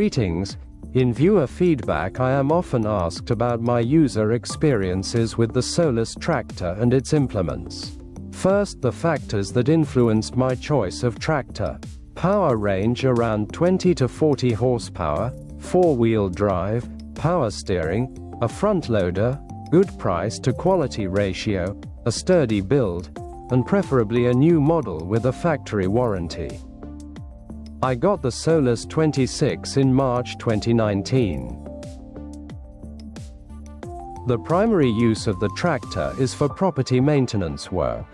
Greetings. In viewer feedback I am often asked about my user experiences with the Solis tractor and its implements. First, the factors that influenced my choice of tractor. Power range around 20 to 40 horsepower, 4-wheel drive, power steering, a front loader, good price to quality ratio, a sturdy build, and preferably a new model with a factory warranty. I got the Solis 26 in March 2019. The primary use of the tractor is for property maintenance work.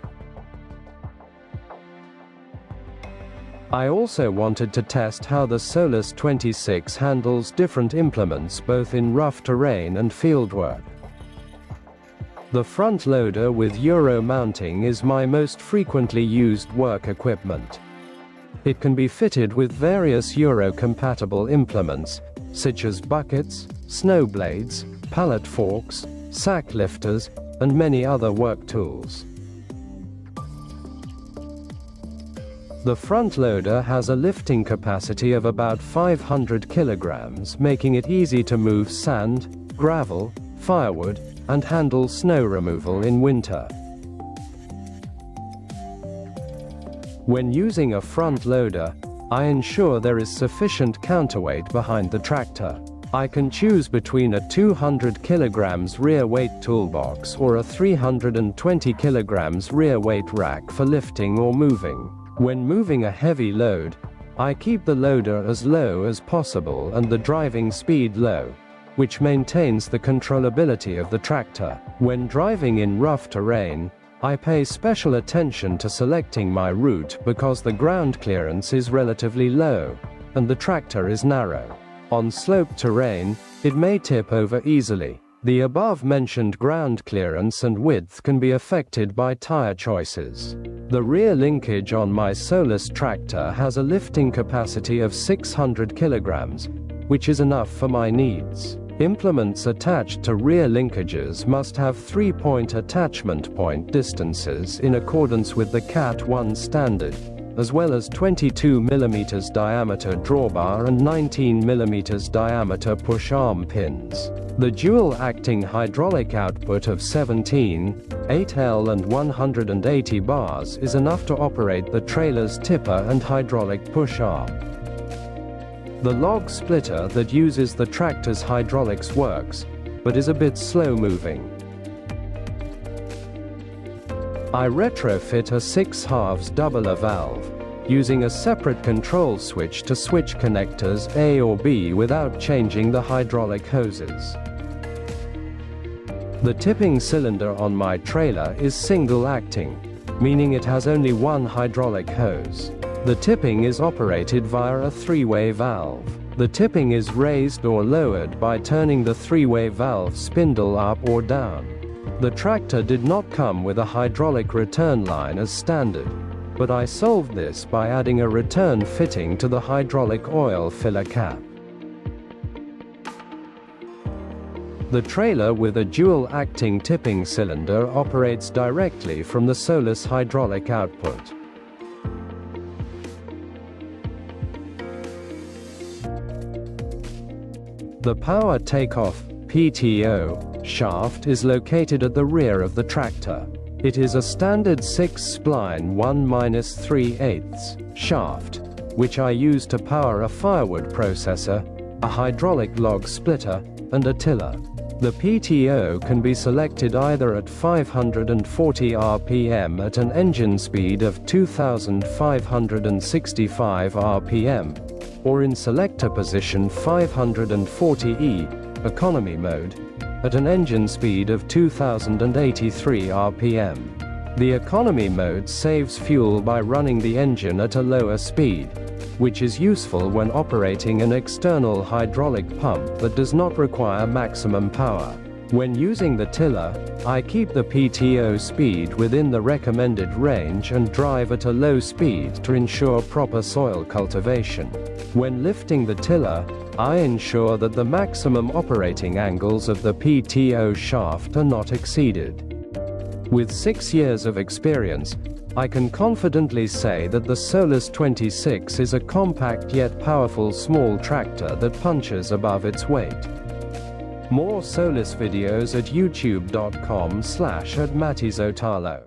I also wanted to test how the Solis 26 handles different implements both in rough terrain and fieldwork. The front loader with Euro mounting is my most frequently used work equipment. It can be fitted with various Euro-compatible implements, such as buckets, snow blades, pallet forks, sack lifters, and many other work tools. The front loader has a lifting capacity of about 500 kilograms, making it easy to move sand, gravel, firewood, and handle snow removal in winter. When using a front loader, I ensure there is sufficient counterweight behind the tractor. I can choose between a 200 kilograms rear weight toolbox or a 320 kilograms rear weight rack for lifting or moving. When moving a heavy load, I keep the loader as low as possible and the driving speed low, which maintains the controllability of the tractor. When driving in rough terrain, I pay special attention to selecting my route because the ground clearance is relatively low, and the tractor is narrow. On sloped terrain, it may tip over easily. The above-mentioned ground clearance and width can be affected by tire choices. The rear linkage on my Solis tractor has a lifting capacity of 600 kilograms, which is enough for my needs. Implements attached to rear linkages must have 3-point attachment point distances in accordance with the Cat 1 standard, as well as 22 mm diameter drawbar and 19 mm diameter push-arm pins. The dual-acting hydraulic output of 17, 8L and 180 bars is enough to operate the trailer's tipper and hydraulic push-arm. The log splitter that uses the tractor's hydraulics works, but is a bit slow-moving. I retrofit a 6/2 doubler valve, using a separate control switch to switch connectors A or B without changing the hydraulic hoses. The tipping cylinder on my trailer is single-acting, meaning it has only one hydraulic hose. The tipping is operated via a 3-way valve. The tipping is raised or lowered by turning the 3-way valve spindle up or down. The tractor did not come with a hydraulic return line as standard, but I solved this by adding a return fitting to the hydraulic oil filler cap. The trailer with a dual-acting tipping cylinder operates directly from the Solis hydraulic output. The power takeoff (PTO) shaft is located at the rear of the tractor. It is a standard 6-spline 1-3/8 shaft, which I use to power a firewood processor, a hydraulic log splitter, and a tiller. The PTO can be selected either at 540 RPM at an engine speed of 2,565 RPM, or in selector position 540E, economy mode, at an engine speed of 2,083 RPM. The economy mode saves fuel by running the engine at a lower speed, which is useful when operating an external hydraulic pump that does not require maximum power. When using the tiller, I keep the PTO speed within the recommended range and drive at a low speed to ensure proper soil cultivation. When lifting the tiller, I ensure that the maximum operating angles of the PTO shaft are not exceeded. With 6 years of experience, I can confidently say that the Solis 26 is a compact yet powerful small tractor that punches above its weight. More Solis videos at youtube.com/@mattizotalo.